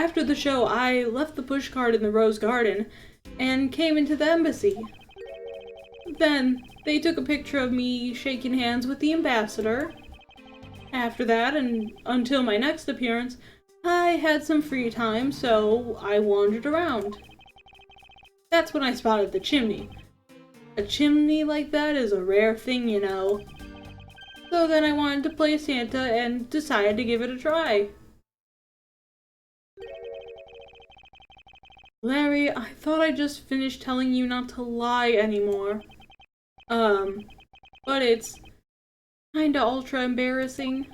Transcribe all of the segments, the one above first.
after the show, I left the pushcart in the rose garden and came into the embassy. Then, they took a picture of me shaking hands with the ambassador. After that, and until my next appearance, I had some free time, so I wandered around. That's when I spotted the chimney. A chimney like that is a rare thing, you know. So then I wanted to play Santa and decided to give it a try. Larry, I thought I just finished telling you not to lie anymore. But it's kinda ultra embarrassing.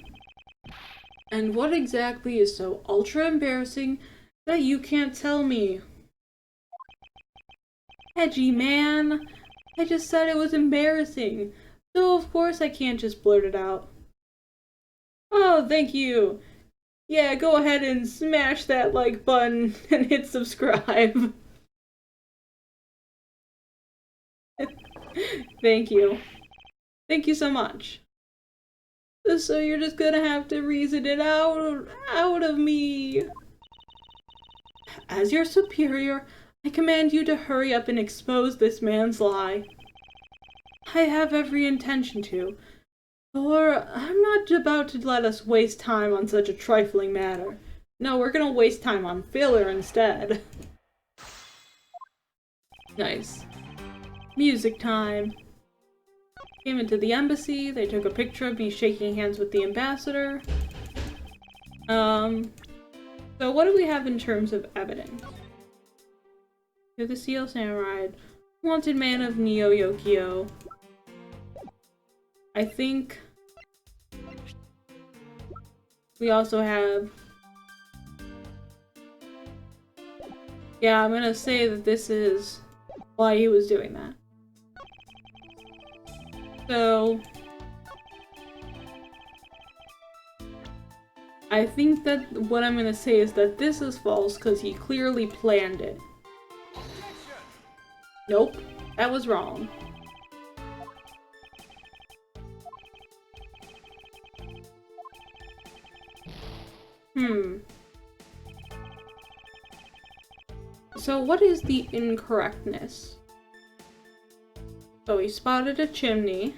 And what exactly is so ultra embarrassing that you can't tell me? Edgy man, I just said it was embarrassing, so of course I can't just blurt it out. Oh, thank you. Yeah, go ahead and smash that like button and hit subscribe. Thank you. Thank you so much. So you're just gonna have to reason it out of me. As your superior, I command you to hurry up and expose this man's lie. I have every intention to, or I'm not about to let us waste time on such a trifling matter. No, we're gonna waste time on filler instead. Nice. Music time. Came into the embassy, they took a picture of me shaking hands with the ambassador. So what do we have in terms of evidence? To the Seal Samurai, wanted man of Neo Yokio. I think we also have... Yeah, I'm gonna say that this is why he was doing that. So... I think that what I'm gonna say is that this is false because he clearly planned it. Nope, that was wrong. So what is the incorrectness? So he spotted a chimney.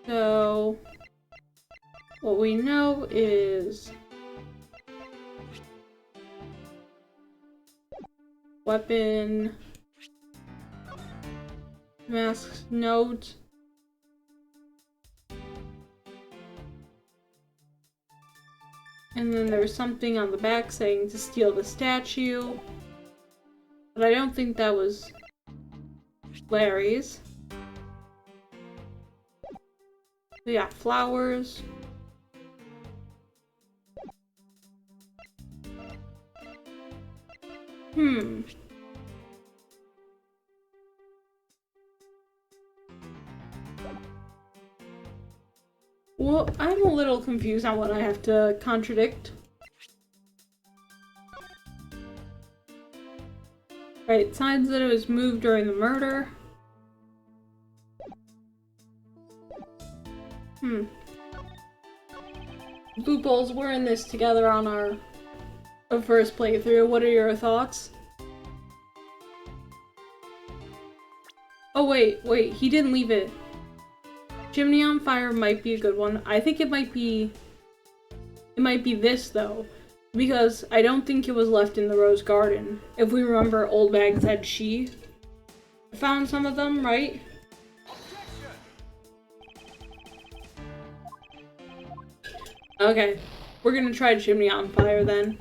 So what we know is weapon, mask, note, and then there was something on the back saying to steal the statue, but I don't think that was Larry's. We got flowers. Well, I'm a little confused on what I have to contradict. Right, signs that it was moved during the murder. Loopholes, we're in this together on our first playthrough. What are your thoughts? Oh wait, he didn't leave it. Chimney on fire might be a good one. I think it might be this though, because I don't think it was left in the rose garden. If we remember, Old Bag said she found some of them, right? Okay, we're gonna try chimney on fire then.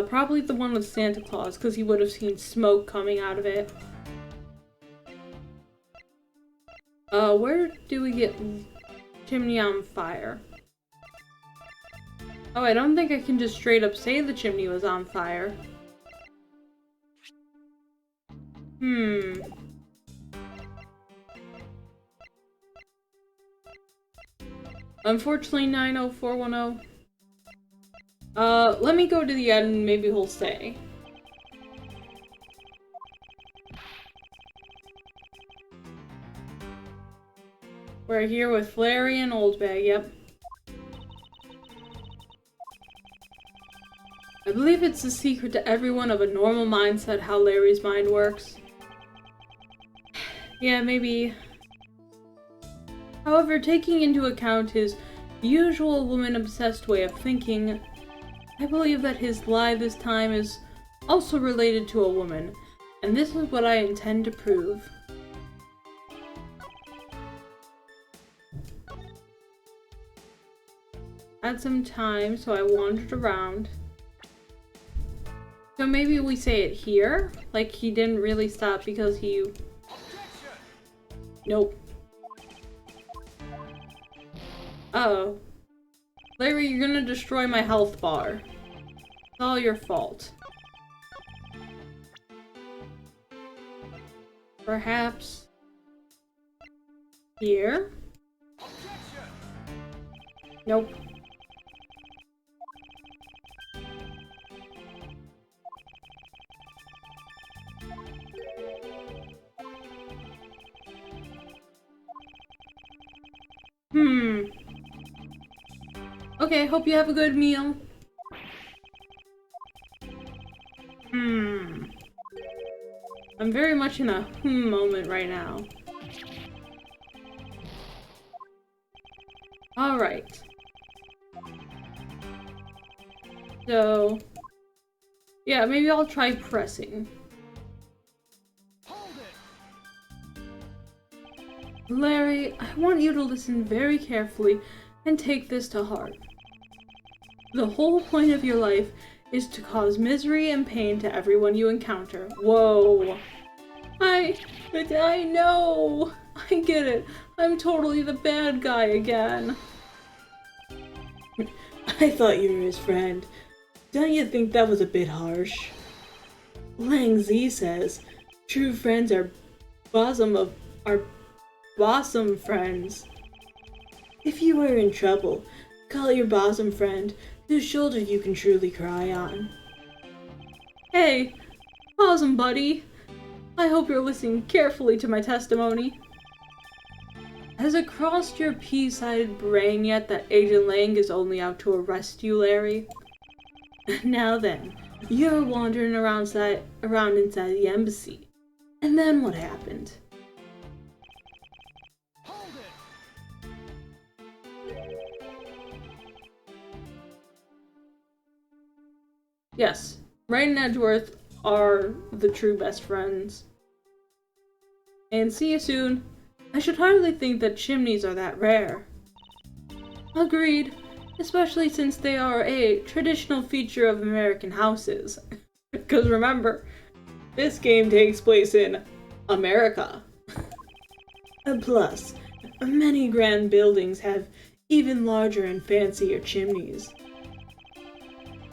Probably the one with Santa Claus, because he would have seen smoke coming out of it. Where do we get chimney on fire? Oh, I don't think I can just straight up say the chimney was on fire. Unfortunately, 90410. Let me go to the end and maybe he'll say. We're here with Larry and Old Bag, yep. I believe it's the secret to everyone of a normal mindset how Larry's mind works. Yeah, maybe. However, taking into account his usual woman-obsessed way of thinking, I believe that his lie this time is also related to a woman, and this is what I intend to prove. Had some time, so I wandered around. So maybe we say it here? Like he didn't really stop because he... Nope. Uh-oh. Larry, you're gonna destroy my health bar. It's all your fault. Perhaps... here? Nope. Okay, hope you have a good meal. I'm very much in a moment right now. Alright. So... yeah, maybe I'll try pressing. Larry, I want you to listen very carefully and take this to heart. The whole point of your life is to cause misery and pain to everyone you encounter. Whoa. I know. I get it. I'm totally the bad guy again. I thought you were his friend. Don't you think that was a bit harsh? Lang Z says, true friends are bosom friends. If you are in trouble, call your bosom friend, whose shoulder you can truly cry on. Hey, bosom buddy. I hope you're listening carefully to my testimony. Has it crossed your pea-sided brain yet that Agent Lang is only out to arrest you, Larry? Now then, you're wandering around inside the embassy. And then what happened? Yes, Rain and Edgeworth are the true best friends. And see you soon. I should hardly think that chimneys are that rare. Agreed, especially since they are a traditional feature of American houses. Because remember, this game takes place in America. And plus, many grand buildings have even larger and fancier chimneys.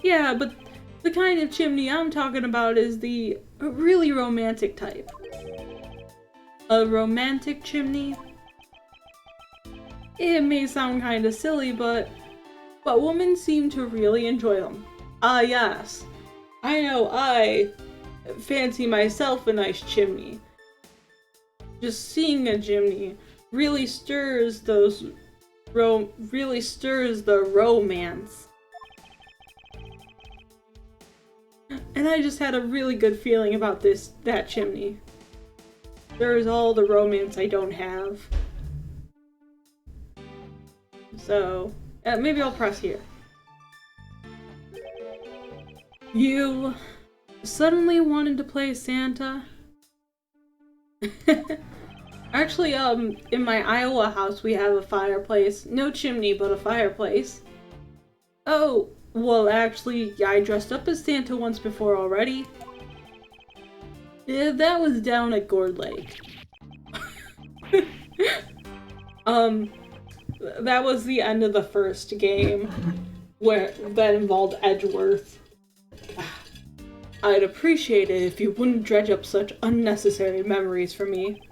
Yeah, but the kind of chimney I'm talking about is the really romantic type. A romantic chimney? It may sound kinda silly, but women seem to really enjoy them. Ah yes, I know I fancy myself a nice chimney. Just seeing a chimney really stirs the romance. And I just had a really good feeling about that chimney. There's all the romance I don't have. So, maybe I'll press here. You suddenly wanted to play Santa? Actually, in my Iowa house we have a fireplace. No chimney, but a fireplace. Oh, well actually, I dressed up as Santa once before already. Yeah, that was down at Gourd Lake. That was the end of the first game, that involved Edgeworth. I'd appreciate it if you wouldn't dredge up such unnecessary memories for me.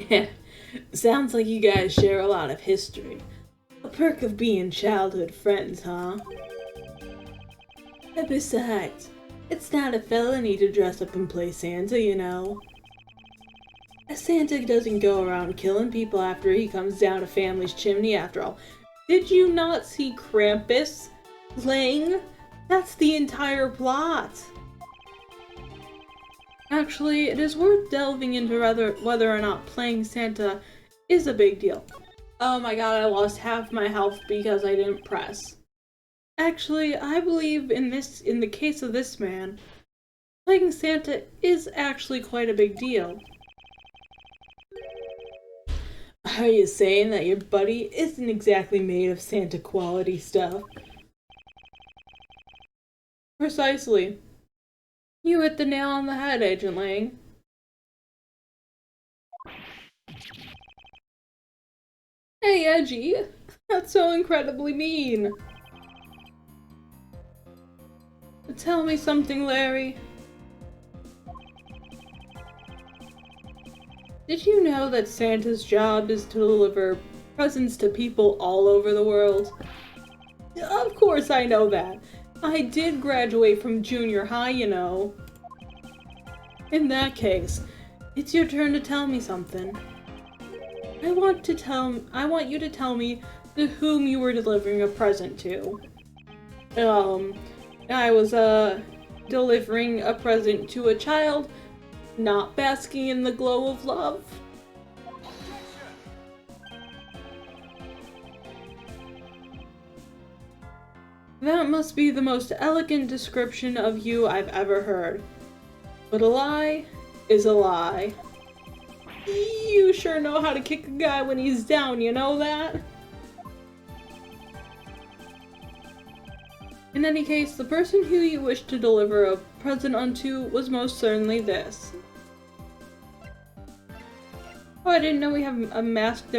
Yeah, sounds like you guys share a lot of history. A perk of being childhood friends, huh? And besides, it's not a felony to dress up and play Santa, you know. Santa doesn't go around killing people after he comes down a family's chimney after all. Did you not see Krampus? Lang? That's the entire plot. Actually, it is worth delving into whether or not playing Santa is a big deal. Oh my god, I lost half my health because I didn't press. Actually, I believe in the case of this man, playing Santa is actually quite a big deal. Are you saying that your buddy isn't exactly made of Santa quality stuff? Precisely. You hit the nail on the head, Agent Lang. Hey, Edgy! That's so incredibly mean! Tell me something, Larry. Did you know that Santa's job is to deliver presents to people all over the world? Of course I know that. I did graduate from junior high, you know. In that case, it's your turn to tell me something. I want you to tell me to whom you were delivering a present to. I was, delivering a present to a child not basking in the glow of love. That must be the most elegant description of you I've ever heard. But a lie is a lie. You sure know how to kick a guy when he's down, you know that? In any case, the person who you wished to deliver a present unto was most certainly this. Oh, I didn't know we have a masked.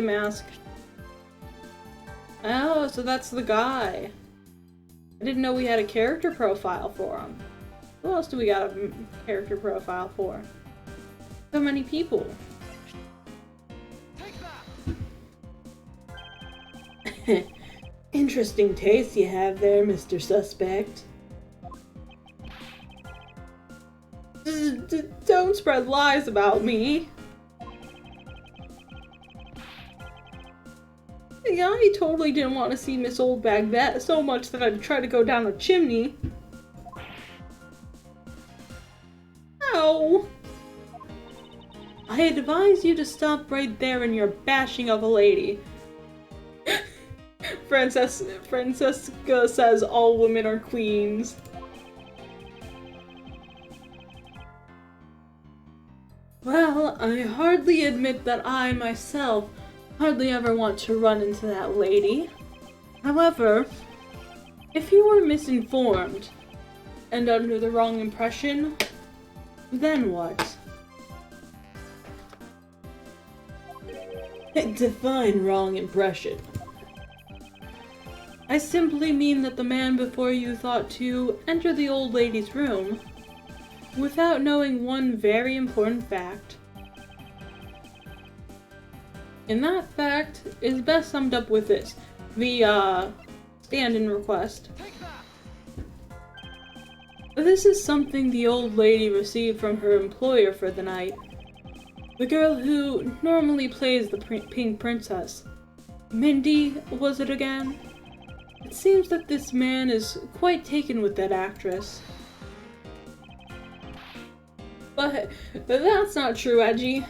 Oh, so that's the guy. I didn't know we had a character profile for him. Who else do we got a character profile for? So many people. Interesting taste you have there, Mr. Suspect. Don't spread lies about me. Yeah, I totally didn't want to see Miss Oldbag that so much that I'd try to go down a chimney. Ow! I advise you to stop right there in your bashing of a lady. Francesca says all women are queens. Well, I hardly admit that I myself hardly ever want to run into that lady. However, if you were misinformed and under the wrong impression, then what? Define wrong impression. I simply mean that the man before you thought to enter the old lady's room without knowing one very important fact. And that fact is best summed up with this. The, stand-in request. This is something the old lady received from her employer for the night. The girl who normally plays the Pink Princess. Mindy, was it again? It seems that this man is quite taken with that actress. But that's not true, Edgy.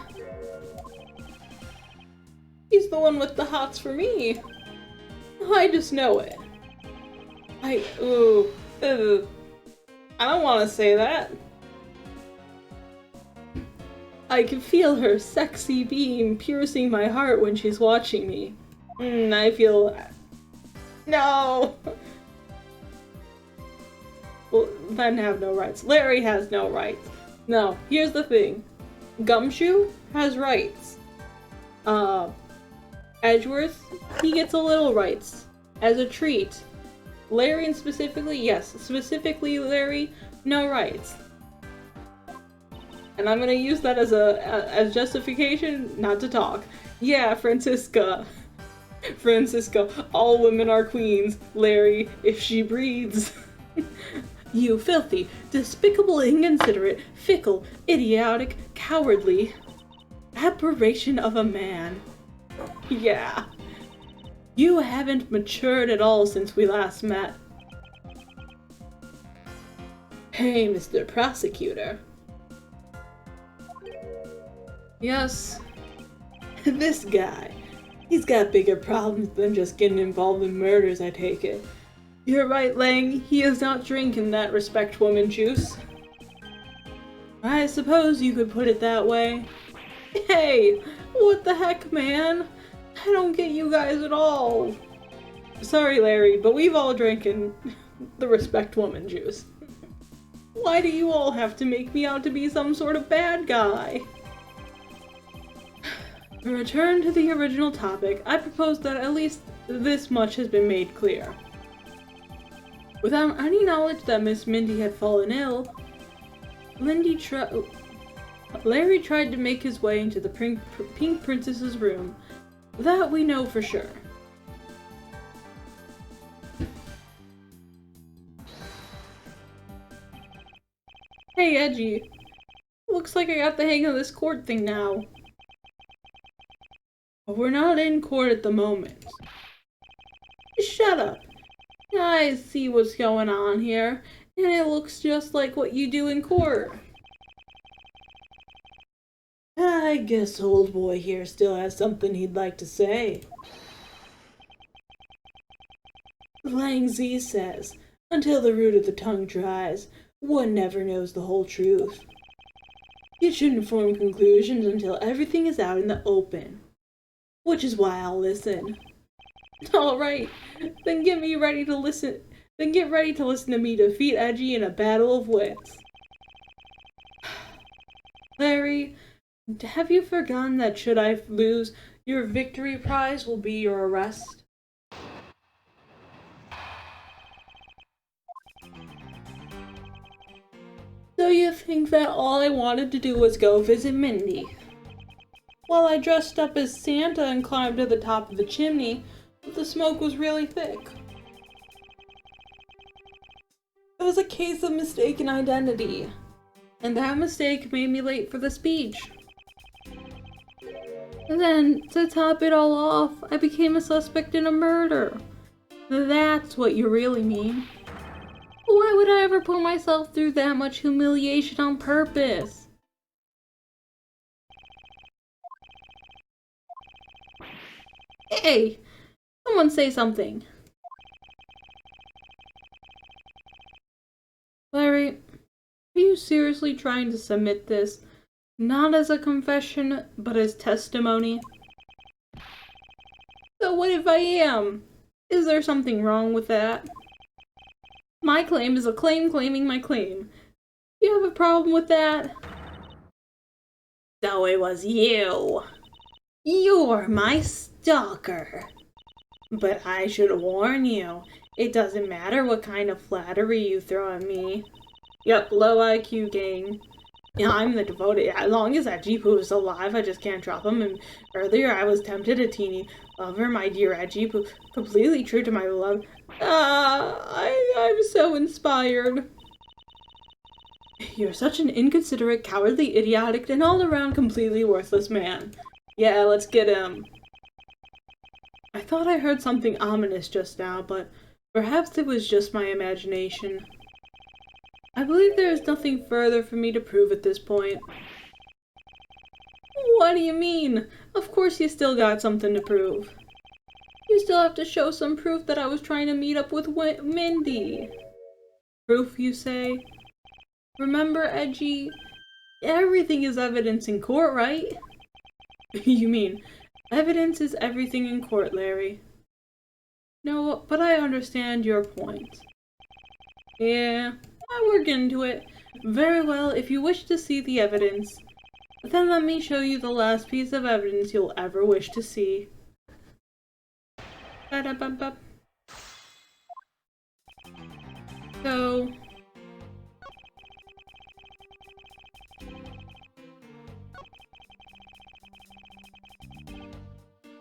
He's the one with the hots for me. I just know it. I don't want to say that. I can feel her sexy beam piercing my heart when she's watching me. I feel... No! Well, then have no rights. Larry has no rights. No, here's the thing. Gumshoe has rights. Edgeworth, he gets a little rights. As a treat. Larry and specifically, yes, specifically Larry, no rights. And I'm gonna use that as justification not to talk. Yeah, Francisca, all women are queens. Larry, if she breathes. You filthy, despicable, inconsiderate, fickle, idiotic, cowardly. Aberration of a man. Yeah. You haven't matured at all since we last met. Hey, Mr. Prosecutor. Yes. This guy. He's got bigger problems than just getting involved in murders, I take it. You're right, Lang. He is not drinking that respect woman juice. I suppose you could put it that way. Hey, what the heck, man? I don't get you guys at all. Sorry, Larry, but we've all drinking the respect woman juice. Why do you all have to make me out to be some sort of bad guy? To return to the original topic, I propose that at least this much has been made clear. Without any knowledge that Miss Mindy had fallen ill, Larry tried to make his way into the Pink Princess's room. That we know for sure. Hey, Edgy. Looks like I got the hang of this court thing now. But we're not in court at the moment. Shut up. I see what's going on here, and it looks just like what you do in court. I guess old boy here still has something he'd like to say. Lang Zi says, until the root of the tongue dries, one never knows the whole truth. You shouldn't form conclusions until everything is out in the open. Which is why I'll listen. Alright, then get ready to listen to me defeat Edgy in a battle of wits. Larry, have you forgotten that should I lose, your victory prize will be your arrest? So you think that all I wanted to do was go visit Mindy? While I dressed up as Santa and climbed to the top of the chimney, but the smoke was really thick. It was a case of mistaken identity, and that mistake made me late for the speech. And then, to top it all off, I became a suspect in a murder. That's what you really mean. Why would I ever put myself through that much humiliation on purpose? Hey! Someone say something. Larry, are you seriously trying to submit this, not as a confession, but as testimony? So what if I am? Is there something wrong with that? My claim is a claim claiming my claim. Do you have a problem with that? So it was you. You're my stalker. But I should warn you, it doesn't matter what kind of flattery you throw at me. Yep, low IQ gang. Yeah, I'm the devoted. As long as that Jeepoo is alive, I just can't drop him. And earlier I was tempted a teeny lover, my dear Jeepoo, completely true to my beloved. I'm so inspired. You're such an inconsiderate, cowardly, idiotic, and all-around completely worthless man. Yeah, let's get him. I thought I heard something ominous just now, but perhaps it was just my imagination. I believe there is nothing further for me to prove at this point. What do you mean? Of course you still got something to prove. You still have to show some proof that I was trying to meet up with Mindy. Proof, you say? Remember, Edgy? Everything is evidence in court, right? You mean, evidence is everything in court, Larry. No, but I understand your point. Yeah, we're getting to it. Very well, if you wish to see the evidence, then let me show you the last piece of evidence you'll ever wish to see. Ba-da-ba-ba. So,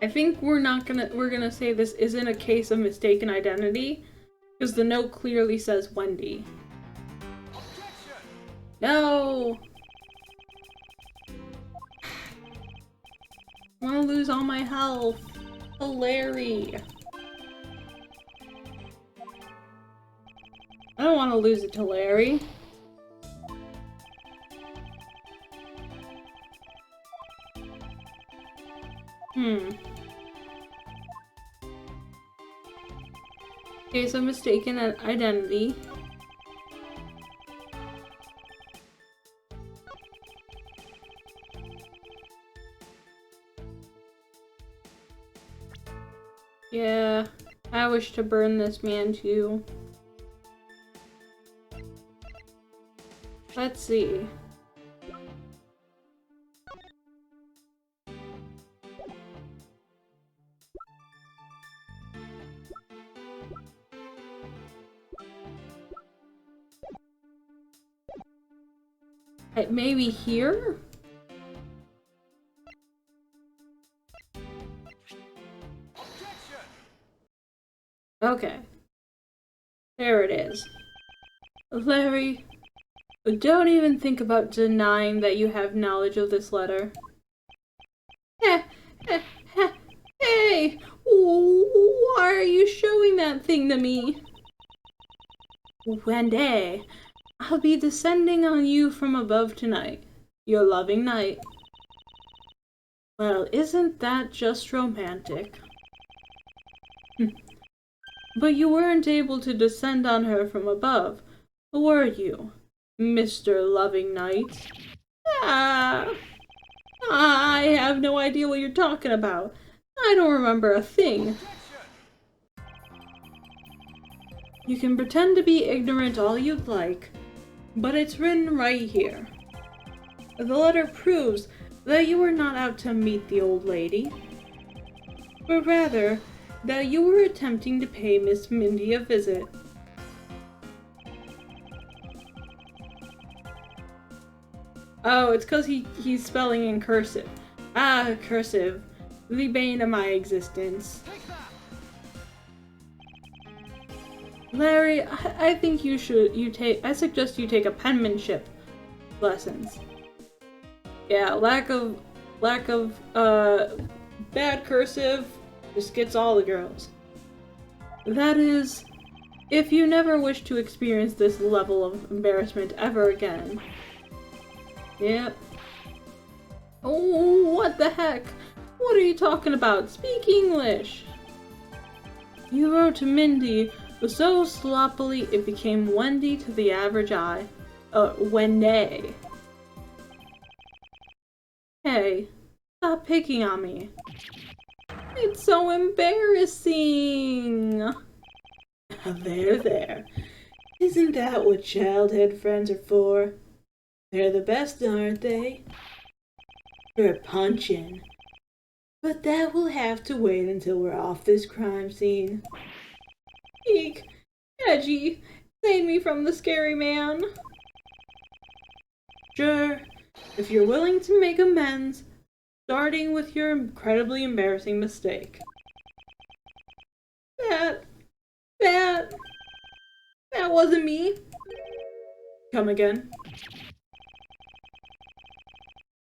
I think we're gonna say this isn't a case of mistaken identity, because the note clearly says Wendy. No! I'm gonna lose all my health. Oh, Larry. I don't want to lose it to Larry. Case of mistaken identity. Yeah, I wish to burn this man too. Let's see. Maybe here? Okay. There it is. Larry, don't even think about denying that you have knowledge of this letter. Hey! Why are you showing that thing to me? Wendy, I'll be descending on you from above tonight. Your loving knight. Well, isn't that just romantic? But you weren't able to descend on her from above, were you, Mr. Loving Knight? I have no idea what you're talking about. I don't remember a thing. You can pretend to be ignorant all you'd like, but it's written right here. The letter proves that you were not out to meet the old lady, but rather that you were attempting to pay Miss Mindy a visit. Oh, it's because he's spelling in cursive. Ah, cursive. The bane of my existence. Larry, I think I suggest you take a penmanship lessons. Yeah, lack of bad cursive just gets all the girls. That is, if you never wish to experience this level of embarrassment ever again. Yep. Oh, what the heck? What are you talking about? Speak English! You wrote to Mindy so sloppily it became Wendy to the average eye. Wendy. Hey, stop picking on me. It's so embarrassing! There. Isn't that what childhood friends are for? They're the best, aren't they? For punching. But that will have to wait until we're off this crime scene. Eek! Edgy! Save me from the scary man! Sure, if you're willing to make amends, starting with your incredibly embarrassing mistake. That wasn't me. Come again.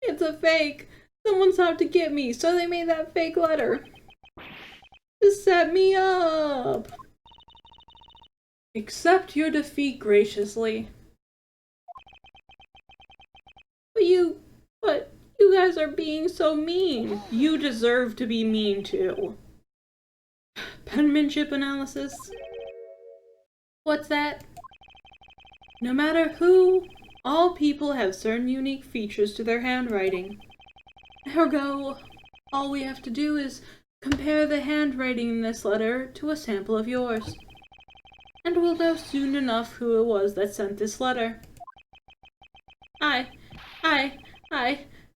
It's a fake. Someone's out to get me, so they made that fake letter. To set me up. Accept your defeat graciously. But you guys are being so mean. You deserve to be mean too. Penmanship analysis? What's that? No matter who, all people have certain unique features to their handwriting. Ergo, all we have to do is compare the handwriting in this letter to a sample of yours. And we'll know soon enough who it was that sent this letter.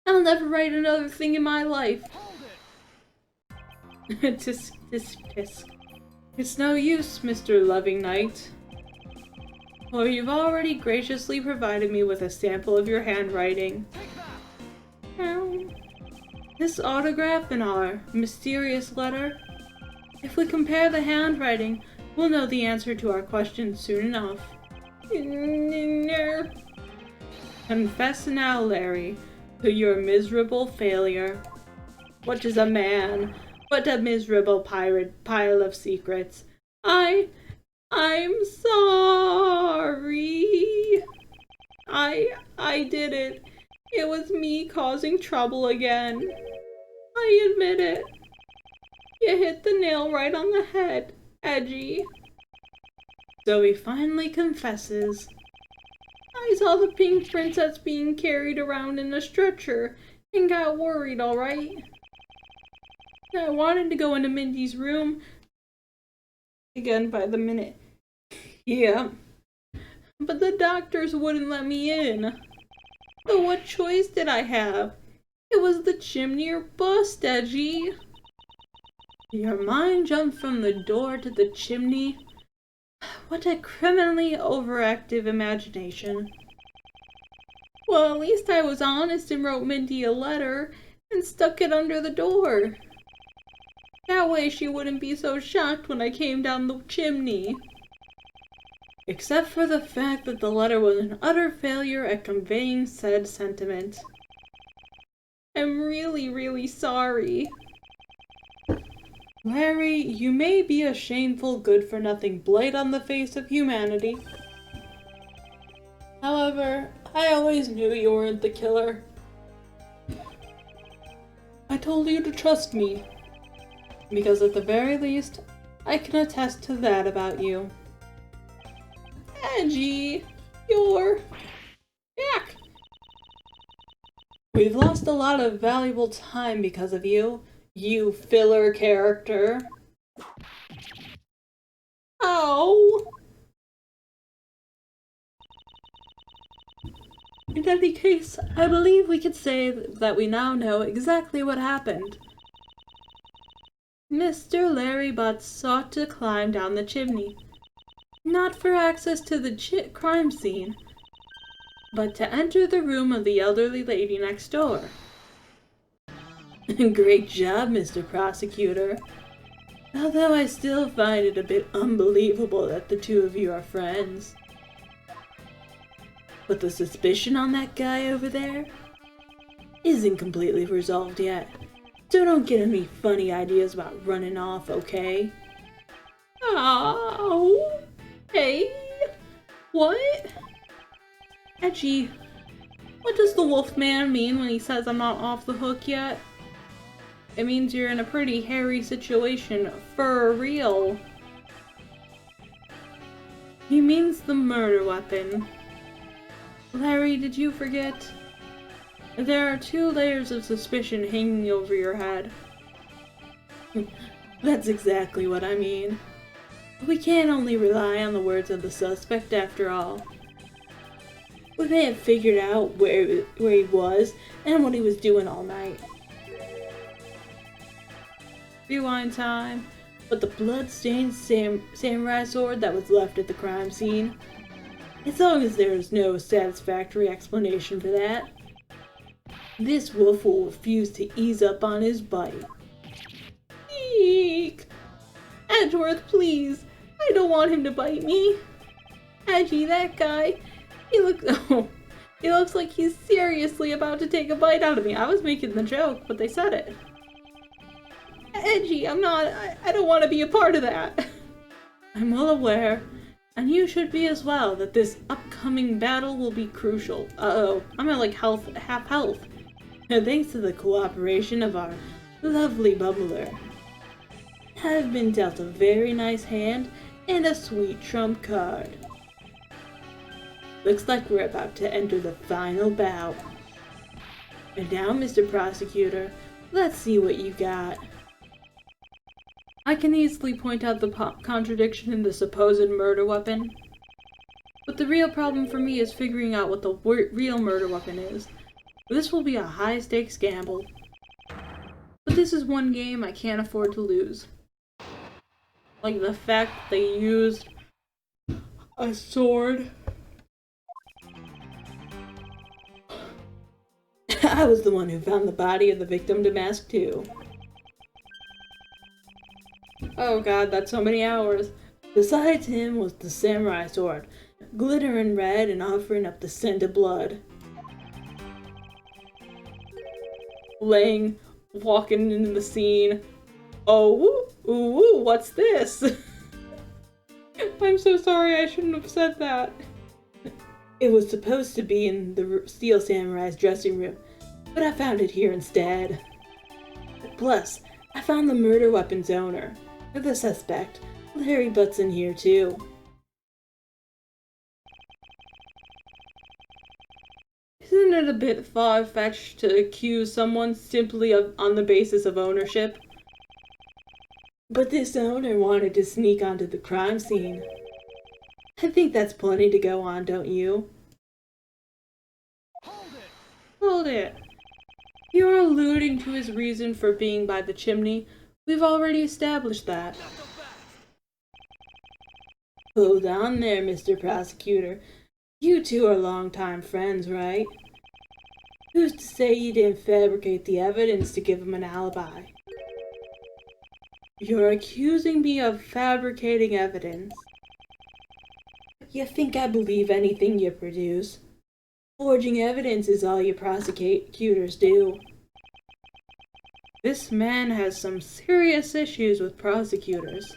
I'll never write another thing in my life. Tisk. It's no use, Mr. Loving Knight. For you've already graciously provided me with a sample of your handwriting. This autograph in our mysterious letter. If we compare the handwriting, we'll know the answer to our question soon enough. Confess now, Larry, to your miserable failure. What is a man but a miserable pirate pile of secrets? I'm sorry. I did it. It was me causing trouble again. I admit it. You hit the nail right on the head, Edgy. So he finally confesses. I saw the pink princess being carried around in a stretcher and got worried, alright? I wanted to go into Mindy's room again by the minute. Yeah. But the doctors wouldn't let me in. So what choice did I have? It was the chimney or bust, Edgy. Your mind jumped from the door to the chimney. What a criminally overactive imagination. Well, at least I was honest and wrote Mindy a letter and stuck it under the door. That way she wouldn't be so shocked when I came down the chimney. Except for the fact that the letter was an utter failure at conveying said sentiment. I'm really, really sorry. Larry, you may be a shameful, good-for-nothing blight on the face of humanity. However, I always knew you weren't the killer. I told you to trust me, because at the very least, I can attest to that about you. Edgy, you're back. We've lost a lot of valuable time because of you, you filler character. Oh! In any case, I believe we could say that we now know exactly what happened. Mr. Larry Butts sought to climb down the chimney, not for access to the crime scene, but to enter the room of the elderly lady next door. Great job, Mr. Prosecutor. Although I still find it a bit unbelievable that the two of you are friends. But the suspicion on that guy over there isn't completely resolved yet. So don't get any funny ideas about running off, okay? Oh, hey, what? Edgy, what does the Wolfman mean when he says I'm not off the hook yet? It means you're in a pretty hairy situation, for real. He means the murder weapon. Larry, did you forget? There are 2 layers of suspicion hanging over your head. That's exactly what I mean. We can't only rely on the words of the suspect after all. We may have figured out where he was and what he was doing all night. Rewind time. But the blood-stained samurai sword that was left at the crime scene. As long as there is no satisfactory explanation for that, this wolf will refuse to ease up on his bite. Eek! Edgeworth, please! I don't want him to bite me! Edgy, that guy, he looks like he's seriously about to take a bite out of me. I was making the joke, but they said it. Edgy, I don't want to be a part of that. I'm well aware, and you should be as well, that this upcoming battle will be crucial. Uh-oh, I'm at like half health. And thanks to the cooperation of our lovely bubbler, I've been dealt a very nice hand and a sweet trump card. Looks like we're about to enter the final bout. And now, Mr. Prosecutor, let's see what you got. I can easily point out the contradiction in the supposed murder weapon, but the real problem for me is figuring out what the real murder weapon is. This will be a high-stakes gamble, but this is one game I can't afford to lose. Like the fact that they used a sword. I was the one who found the body of the victim to mask too. Oh god, that's so many hours. Besides him was the samurai sword, glittering red and offering up the scent of blood. Laying walking into the scene. Oh, ooh, what's this? I'm so sorry, I shouldn't have said that. It was supposed to be in the Steel Samurai's dressing room, but I found it here instead. Plus, I found the murder weapon's owner, the suspect. Larry Butt's in here too. Isn't it a bit far-fetched to accuse someone simply on the basis of ownership? But this owner wanted to sneak onto the crime scene. I think that's plenty to go on, don't you? Hold it! You're alluding to his reason for being by the chimney. We've already established that. Hold on there, Mr. Prosecutor. You two are longtime friends, right? Who's to say you didn't fabricate the evidence to give him an alibi? You're accusing me of fabricating evidence. You think I believe anything you produce? Forging evidence is all you prosecutors do. This man has some serious issues with prosecutors.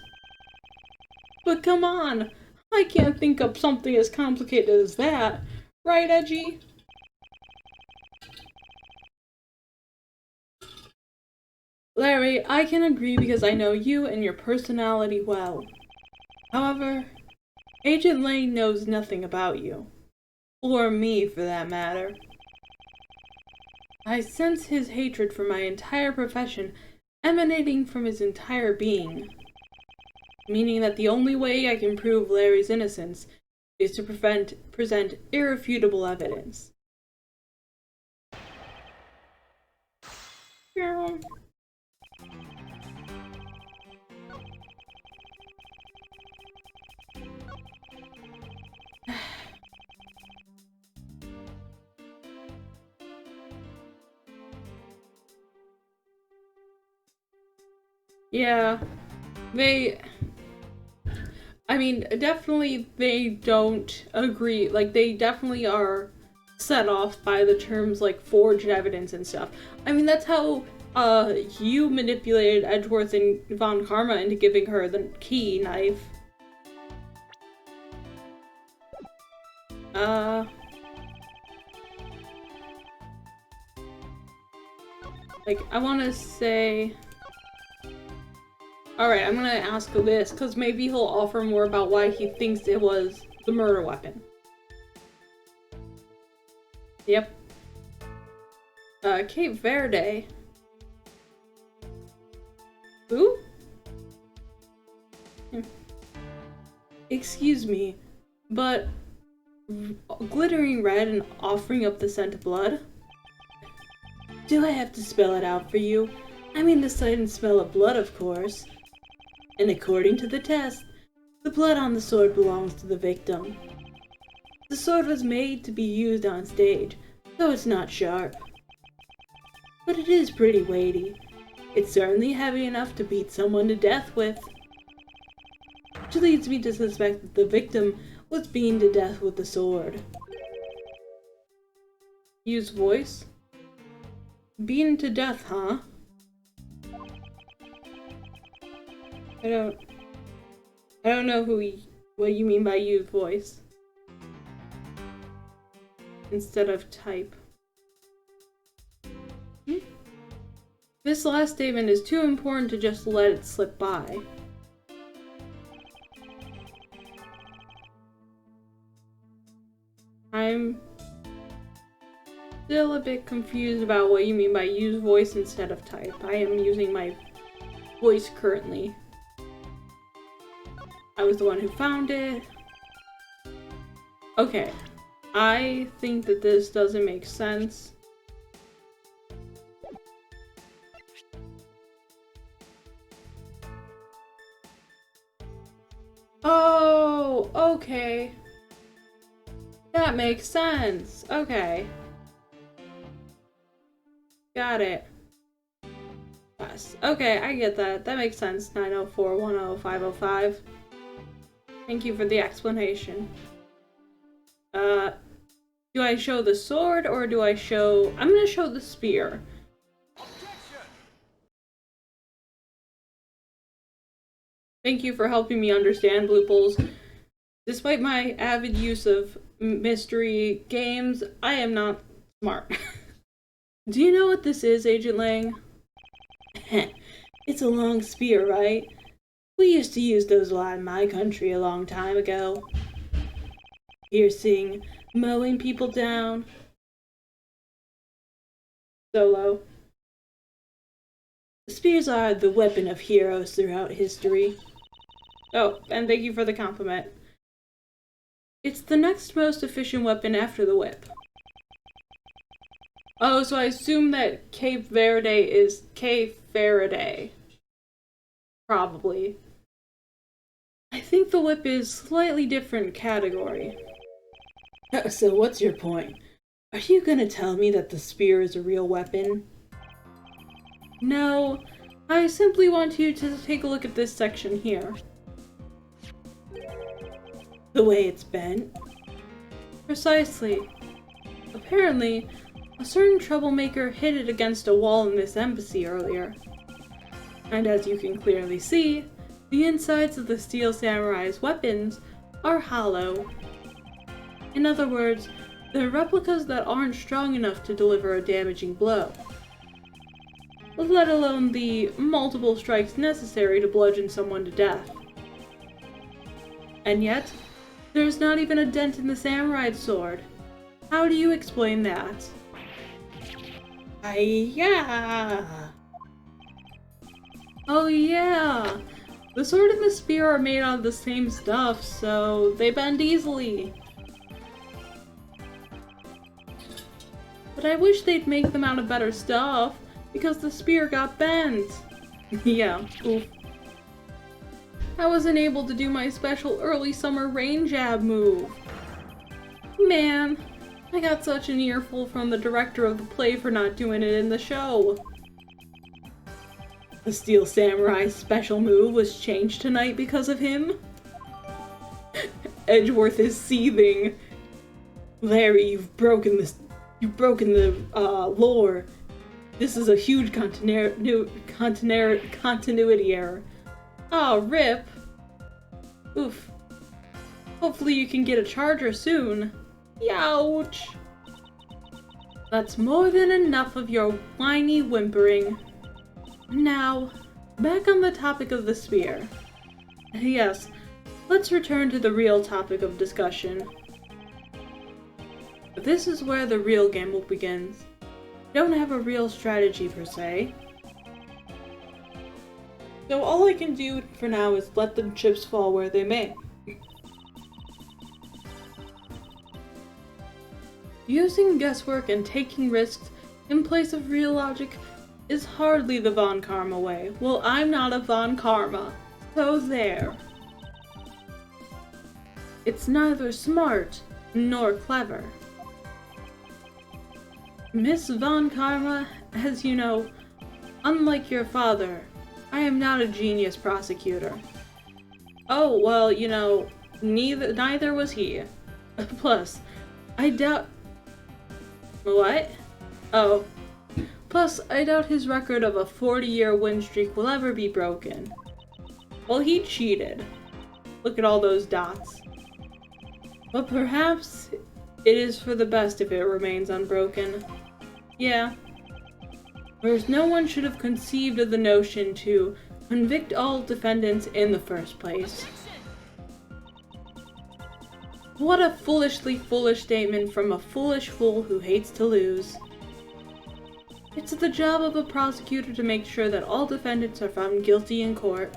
But come on, I can't think of something as complicated as that. Right, Edgy? Larry, I can agree because I know you and your personality well. However, Agent Lane knows nothing about you. Or me, for that matter. I sense his hatred for my entire profession emanating from his entire being. Meaning that the only way I can prove Larry's innocence is to present irrefutable evidence. Yeah, definitely they don't agree. Like, they definitely are set off by the terms like forged evidence and stuff. I mean, that's how you manipulated Edgeworth and Von Karma into giving her the key knife. Like, I want to say... Alright, I'm gonna ask this, because maybe he'll offer more about why he thinks it was the murder weapon. Yep. Cape Verde. Who? Excuse me, but glittering red and offering up the scent of blood? Do I have to spell it out for you? I mean the sight and smell of blood, of course. And according to the test, the blood on the sword belongs to the victim. The sword was made to be used on stage, so it's not sharp. But it is pretty weighty. It's certainly heavy enough to beat someone to death with. Which leads me to suspect that the victim was beaten to death with the sword. Use voice? Beaten to death, huh? I don't know what you mean by use voice instead of type. This last statement is too important to just let it slip by. I'm still a bit confused about what you mean by use voice instead of type. I am using my voice currently. I was the one who found it. Okay. I think that this doesn't make sense. Oh, okay. That makes sense. Okay. Got it. Yes. Okay, I get that. That makes sense. 90410 Thank you for the explanation. Do I show the sword or do I show... I'm gonna show the spear. Thank you for helping me understand loopholes. Despite my avid use of mystery games, I am not smart. Do you know what this is, Agent Lang? It's a long spear, right? We used to use those a lot in my country a long time ago. Piercing, mowing people down. Solo. Spears are the weapon of heroes throughout history. Oh, and thank you for the compliment. It's the next most efficient weapon after the whip. Oh, so I assume that Cape Verde is Cape Faraday. Probably. I think the whip is slightly different category. So what's your point? Are you gonna tell me that the spear is a real weapon? No, I simply want you to take a look at this section here. The way it's bent? Precisely. Apparently, a certain troublemaker hit it against a wall in this embassy earlier. And as you can clearly see, the insides of the Steel Samurai's weapons are hollow. In other words, they're replicas that aren't strong enough to deliver a damaging blow, let alone the multiple strikes necessary to bludgeon someone to death. And yet, there's not even a dent in the samurai's sword. How do you explain that? Hi-ya! Oh yeah! The sword and the spear are made out of the same stuff, so they bend easily. But I wish they'd make them out of better stuff, because the spear got bent. Yeah, oof. I wasn't able to do my special early summer rain jab move. Man, I got such an earful from the director of the play for not doing it in the show. The Steel Samurai's special move was changed tonight because of him? Edgeworth is seething. Larry, you've broken the lore. This is a huge continuity error. Oh, rip. Oof. Hopefully you can get a charger soon. Youch. That's more than enough of your whiny whimpering. Now, back on the topic of the spear. Yes, let's return to the real topic of discussion. This is where the real gamble begins. Don't have a real strategy per se. So all I can do for now is let the chips fall where they may. Using guesswork and taking risks in place of real logic is hardly the Von Karma way. Well, I'm not a Von Karma, so there. It's neither smart nor clever. Miss Von Karma, as you know, unlike your father, I am not a genius prosecutor. Oh, well, you know, neither was he. Plus, I doubt... What? Oh. Plus, I doubt his record of a 40-year win streak will ever be broken. Well, he cheated. Look at all those dots. But perhaps it is for the best if it remains unbroken. Yeah. Whereas no one should have conceived of the notion to convict all defendants in the first place. What a foolishly foolish statement from a foolish fool who hates to lose. It's the job of a prosecutor to make sure that all defendants are found guilty in court.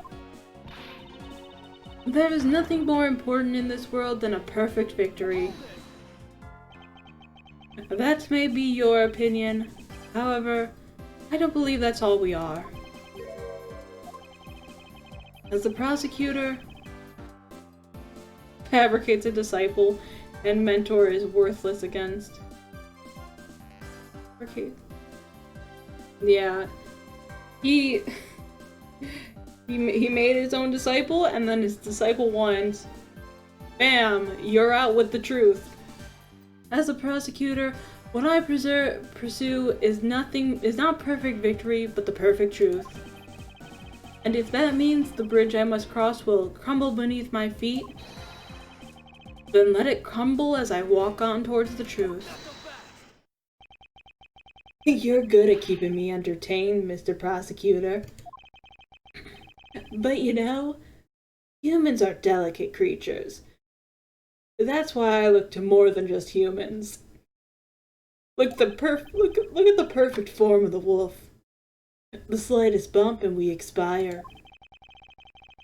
There is nothing more important in this world than a perfect victory. That may be your opinion. However, I don't believe that's all we are. As the prosecutor fabricates a disciple and mentor is worthless against. Okay. Yeah. He made his own disciple, and then his disciple wins. Bam! You're out with the truth. As a prosecutor, what I pursue is not perfect victory, but the perfect truth. And if that means the bridge I must cross will crumble beneath my feet, then let it crumble as I walk on towards the truth. You're good at keeping me entertained, Mr. Prosecutor. But you know, humans are delicate creatures. That's why I look to more than just humans. Look at the perfect form of the wolf. The slightest bump and we expire.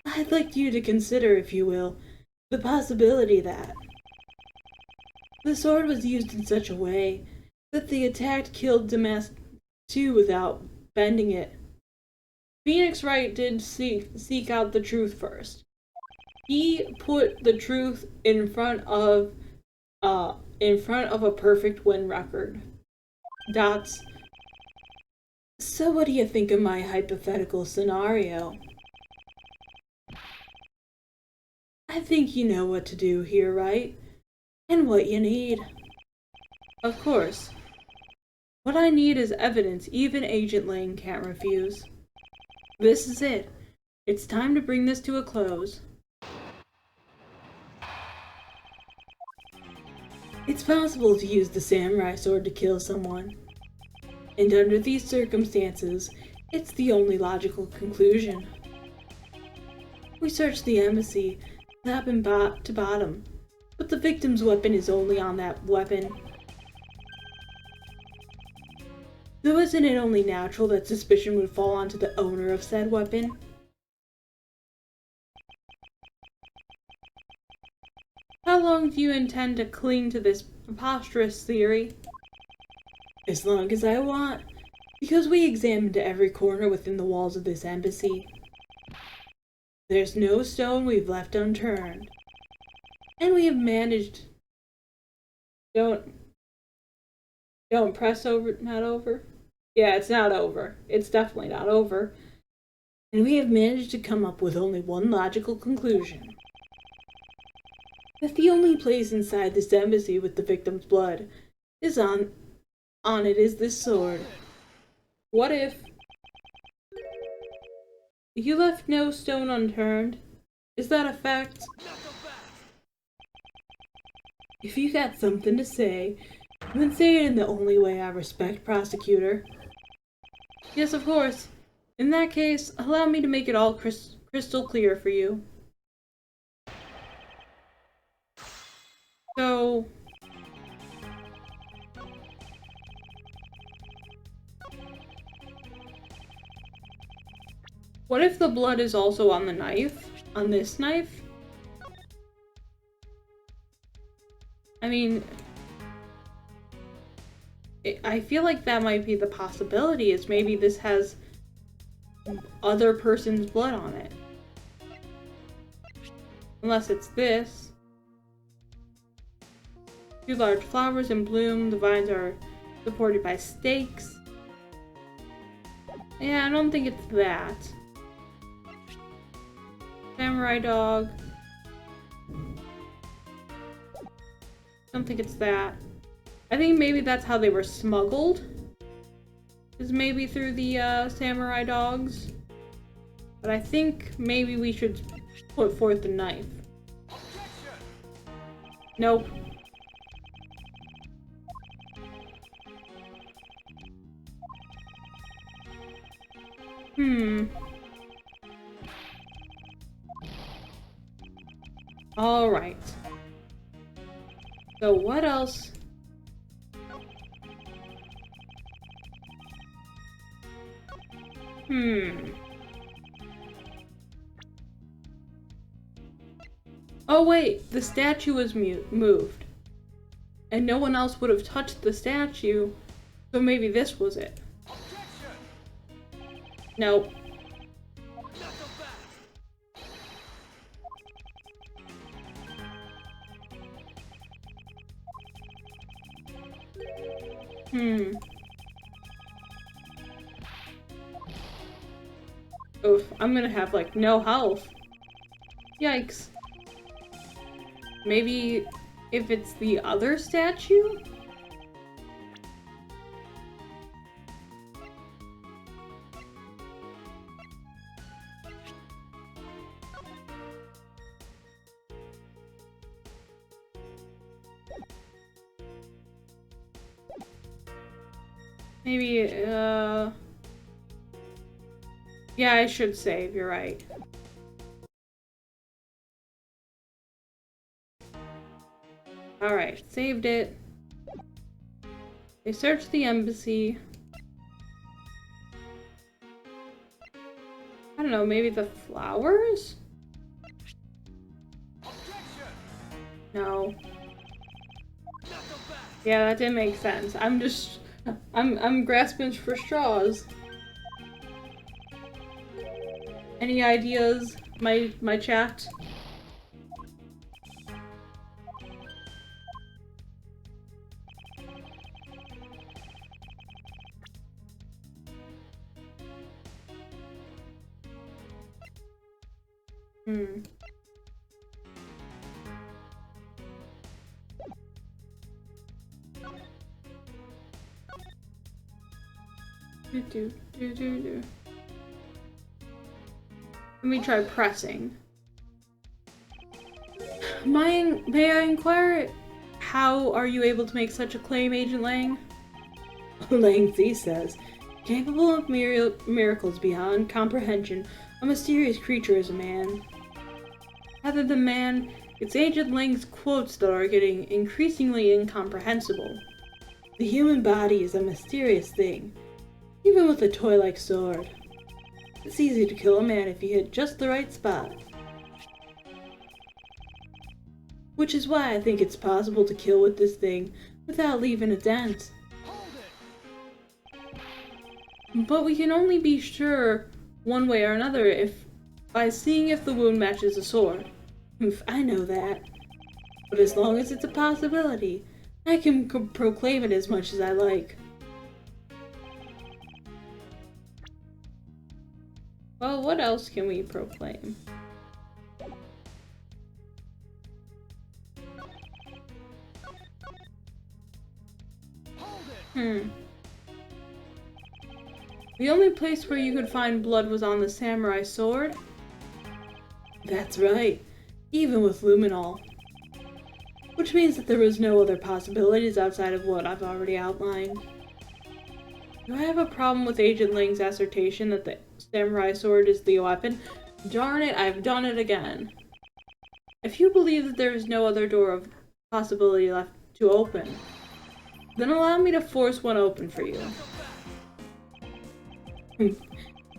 I'd like you to consider, if you will, the possibility that the sword was used in such a way that the attack killed Damask too without bending it. Phoenix Wright did seek out the truth first. He put the truth in front of a perfect win record. Dots. So what do you think of my hypothetical scenario? I think you know what to do here, right? And what you need. Of course. What I need is evidence even Agent Lang can't refuse. This is it. It's time to bring this to a close. It's possible to use the samurai sword to kill someone. And under these circumstances, it's the only logical conclusion. We searched the embassy, top and to bottom, but the victim's weapon is only on that weapon. So isn't it only natural that suspicion would fall onto the owner of said weapon? How long do you intend to cling to this preposterous theory? As long as I want, because we examined every corner within the walls of this embassy. There's no stone we've left unturned. And we have managed... Don't press over, not over? Yeah, it's not over. It's definitely not over. And we have managed to come up with only one logical conclusion. That the only place inside this embassy with the victim's blood is on it is this sword. What if you left no stone unturned? Is that a fact? If you got something to say, then say it in the only way I respect, prosecutor. Yes, of course. In that case, allow me to make it all crystal clear for you. So... what if the blood is also on the knife? On this knife? I mean... I feel like that might be the possibility, is maybe this has other person's blood on it. Unless it's this. Two large flowers in bloom, the vines are supported by stakes. Yeah, I don't think it's that. Samurai dog. Don't think it's that. I think maybe that's how they were smuggled. Is maybe through the samurai dogs. But I think maybe we should put forth the knife. Nope. Alright. So what else? Oh wait, the statue was moved. And no one else would have touched the statue, so maybe this was it. Nope. Oof, I'm gonna have like no health. Yikes. Maybe if it's the other statue? Maybe, yeah, I should save, you're right. Alright, saved it. They searched the embassy. I don't know, maybe the flowers? No. Yeah, that didn't make sense. I'm grasping for straws. Any ideas, my chat? Let me try pressing. May I inquire, how are you able to make such a claim, Agent Lang? Lang Z says, capable of miracles beyond comprehension, a mysterious creature is a man. Rather than man, it's Agent Lang's quotes that are getting increasingly incomprehensible. The human body is a mysterious thing, even with a toy-like sword. It's easy to kill a man if you hit just the right spot. Which is why I think it's possible to kill with this thing without leaving a dent. But we can only be sure one way or another by seeing if the wound matches a sword. I know that. But as long as it's a possibility, I can proclaim it as much as I like. Well, what else can we proclaim? The only place where you could find blood was on the samurai sword? That's right, even with luminol. Which means that there was no other possibilities outside of what I've already outlined. Do I have a problem with Agent Lang's assertion that the samurai sword is the weapon? Darn it, I've done it again. If you believe that there is no other door of possibility left to open, then allow me to force one open for you.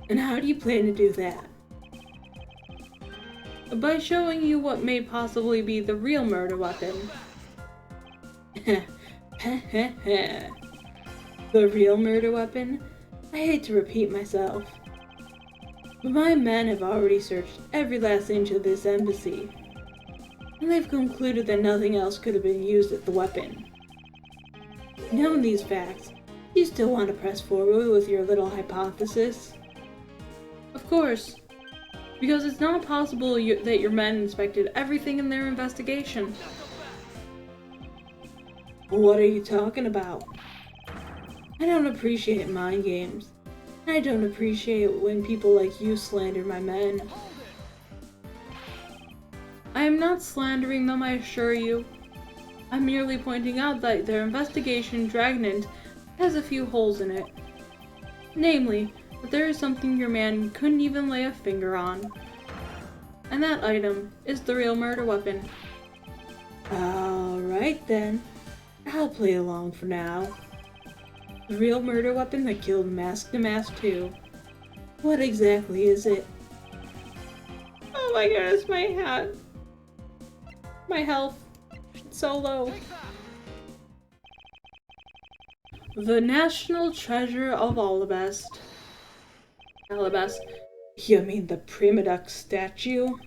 And how do you plan to do that? By showing you what may possibly be the real murder weapon. The real murder weapon? I hate to repeat myself, but my men have already searched every last inch of this embassy, and they've concluded that nothing else could have been used as the weapon. Knowing these facts, do you still want to press forward with your little hypothesis? Of course, because it's not possible that your men inspected everything in their investigation. What are you talking about? I don't appreciate mind games. I don't appreciate when people like you slander my men. I am not slandering them, I assure you. I'm merely pointing out that their investigation Dragonant has a few holes in it. Namely, that there is something your man couldn't even lay a finger on. And that item is the real murder weapon. Alright then. I'll play along for now. The real murder weapon that killed Mask to Mask 2. What exactly is it? Oh my goodness, my hat. My health. It's so low. The national treasure of Alabast. Alabast? You mean the Primaduck statue?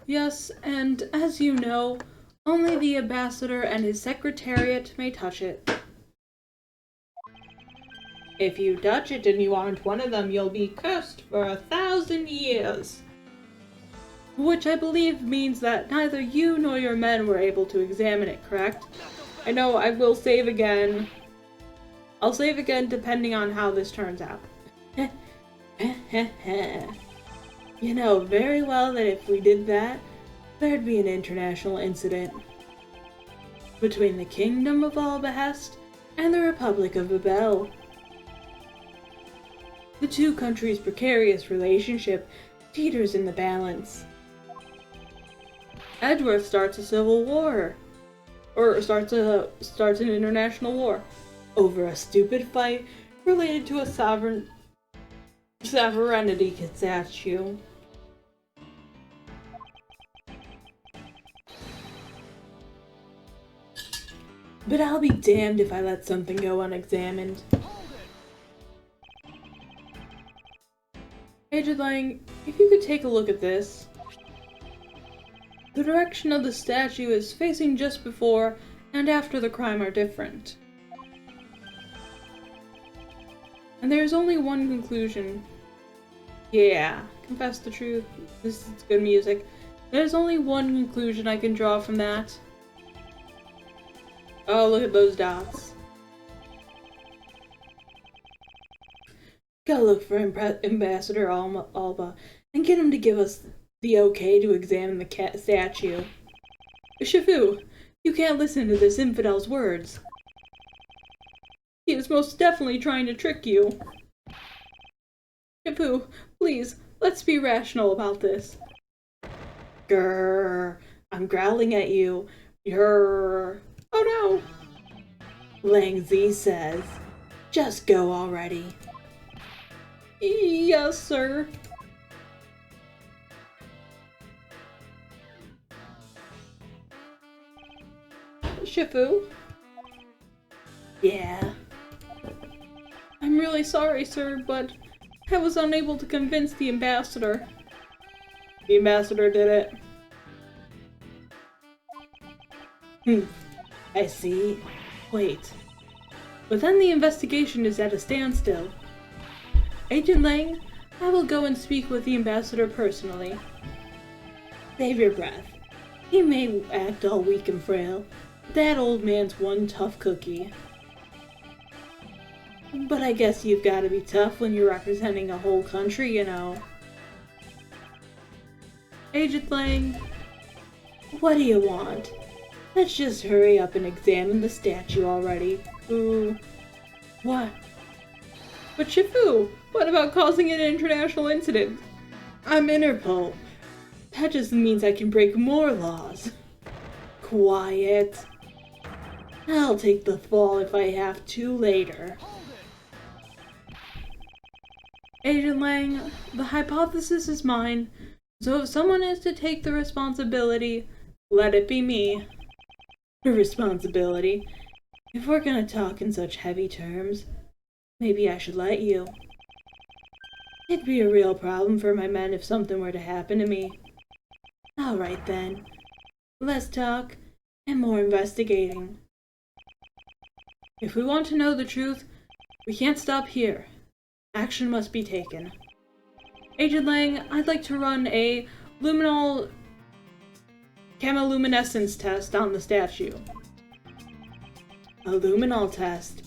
Yes, and as you know, only the ambassador and his secretariat may touch it. If you touch it and you aren't one of them, you'll be cursed for 1,000 years. Which I believe means that neither you nor your men were able to examine it, correct? I know, I will save again. I'll save again depending on how this turns out. You know very well that if we did that, there'd be an international incident between the Kingdom of Albahest and the Republic of Babel. The two countries' precarious relationship teeters in the balance. Edgeworth starts a civil war, or starts an international war, over a stupid fight related to a sovereignty statue. But I'll be damned if I let something go unexamined. Aged Lang, if you could take a look at this. The direction of the statue is facing just before and after the crime are different. And there's only one conclusion. Yeah, confess the truth. This is good music. There's only one conclusion I can draw from that. Oh, look at those dots. Gotta look for Ambassador Alba and get him to give us the okay to examine the statue. Shifu, you can't listen to this infidel's words. He is most definitely trying to trick you. Shifu, please, let's be rational about this. Grrr, I'm growling at you. Grrr. Oh no! Lang Zi says, just go already. Yes, sir. Shifu? Yeah. I'm really sorry, sir, but I was unable to convince the ambassador. The ambassador did it. I see. Wait. But then the investigation is at a standstill. Agent Lang, I will go and speak with the ambassador personally. Save your breath. He may act all weak and frail. That old man's one tough cookie. But I guess you've got to be tough when you're representing a whole country, you know. Agent Lang, what do you want? Let's just hurry up and examine the statue already. Ooh. What? But Shifu, what about causing an international incident? I'm Interpol. That just means I can break more laws. Quiet. I'll take the fall if I have to later. Agent Lang, the hypothesis is mine, so if someone is to take the responsibility, let it be me. Responsibility? If we're gonna talk in such heavy terms, maybe I should let you. It'd be a real problem for my men if something were to happen to me. Alright then. Less talk and more investigating. If we want to know the truth, we can't stop here. Action must be taken. Agent Lang, I'd like to run a luminal chemiluminescence test on the statue. A luminol test?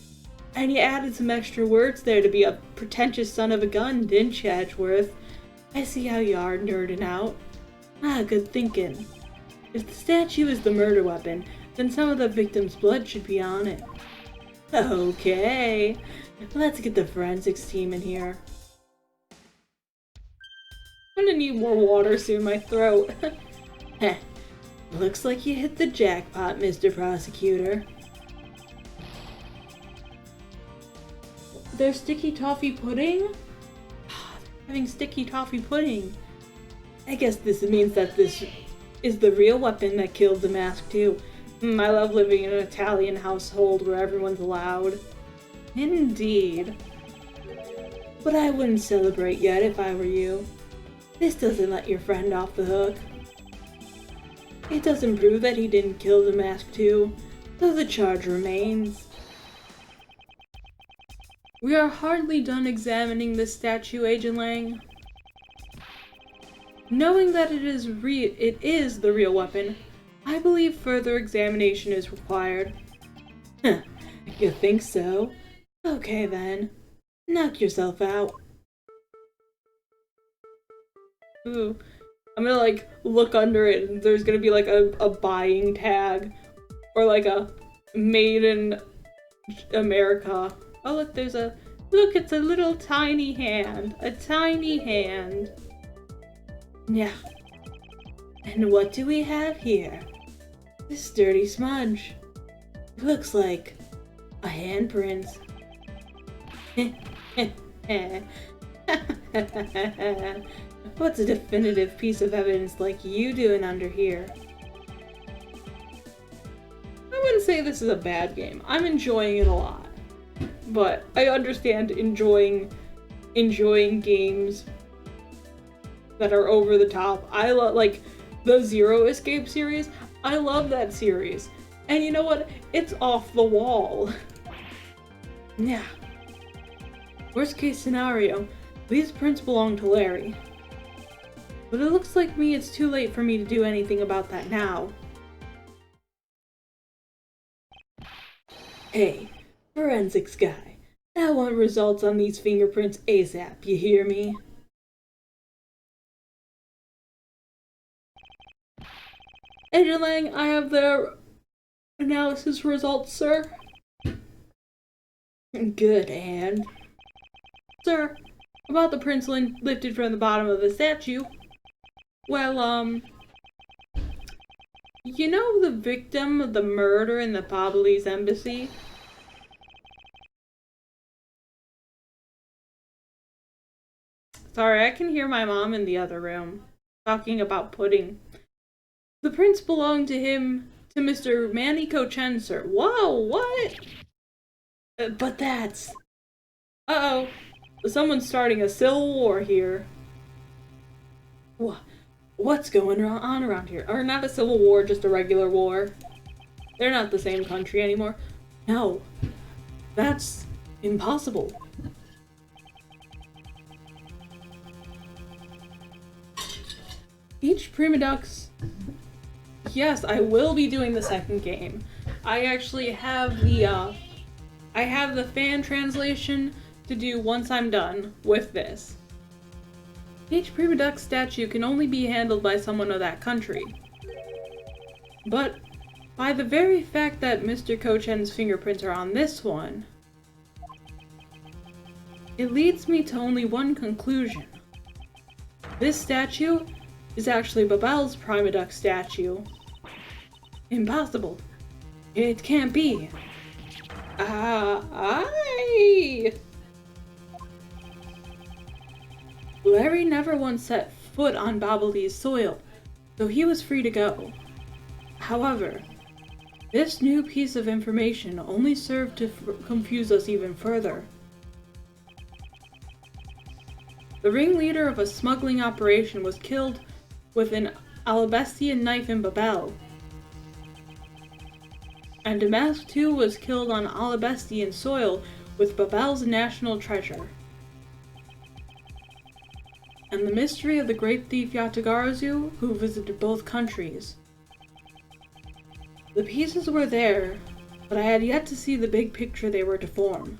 And you added some extra words there to be a pretentious son of a gun, didn't you, Edgeworth? I see how you are nerding out. Ah, good thinking. If the statue is the murder weapon, then some of the victim's blood should be on it. Okay, let's get the forensics team in here. I'm gonna need more water soon, my throat. Heh, looks like you hit the jackpot, Mr. Prosecutor. There's sticky toffee pudding? Having sticky toffee pudding. I guess this means that this is the real weapon that killed the mask too. I love living in an Italian household where everyone's loud. Indeed. But I wouldn't celebrate yet if I were you. This doesn't let your friend off the hook. It doesn't prove that he didn't kill the mask too, so the charge remains. We are hardly done examining this statue, Agent Lang. Knowing that it is the real weapon, I believe further examination is required. Huh, you think so? Okay then. Knock yourself out. Ooh, I'm gonna like look under it and there's gonna be like a buying tag or like a made in America. Oh look, look, it's a little tiny hand. A tiny hand. Yeah. And what do we have here? This dirty smudge. It looks like a handprint. What's a definitive piece of evidence like you doing under here? I wouldn't say this is a bad game. I'm enjoying it a lot. But I understand enjoying games that are over the top. I love, like, the Zero Escape series. I love that series. And you know what? It's off the wall. Yeah. Worst case scenario, these prints belong to Larry. But it looks like it's too late for me to do anything about that now. Hey, forensics guy. I want results on these fingerprints ASAP, you hear me? Agent Lang, I have the analysis results, sir. Good, and? Sir, about the prints lifted from the bottom of the statue. Well, you know the victim of the murder in the Babalese embassy? Sorry, I can hear my mom in the other room talking about pudding. The prints belong to him, to Mr. Manny Kochen, sir. Whoa, what? But that's... Uh-oh. Someone's starting a civil war here. What's going on around here? Or not a civil war, just a regular war. They're not the same country anymore. No. That's impossible. Each Prima Ducks... Yes, I will be doing the second game. I actually have the fan translation to do once I'm done with this. Each Prima Duck statue can only be handled by someone of that country. But by the very fact that Mr. Kochen's fingerprints are on this one, it leads me to only one conclusion. This statue is actually Babel's Prima Duck statue. Impossible. It can't be. Larry never once set foot on Babalese soil, so he was free to go. However, this new piece of information only served to confuse us even further. The ringleader of a smuggling operation was killed with an Alabestian knife in Babel. And Damask too was killed on Alabestian soil with Babel's national treasure. And the mystery of the great thief Yatagarazu, who visited both countries. The pieces were there, but I had yet to see the big picture they were to form.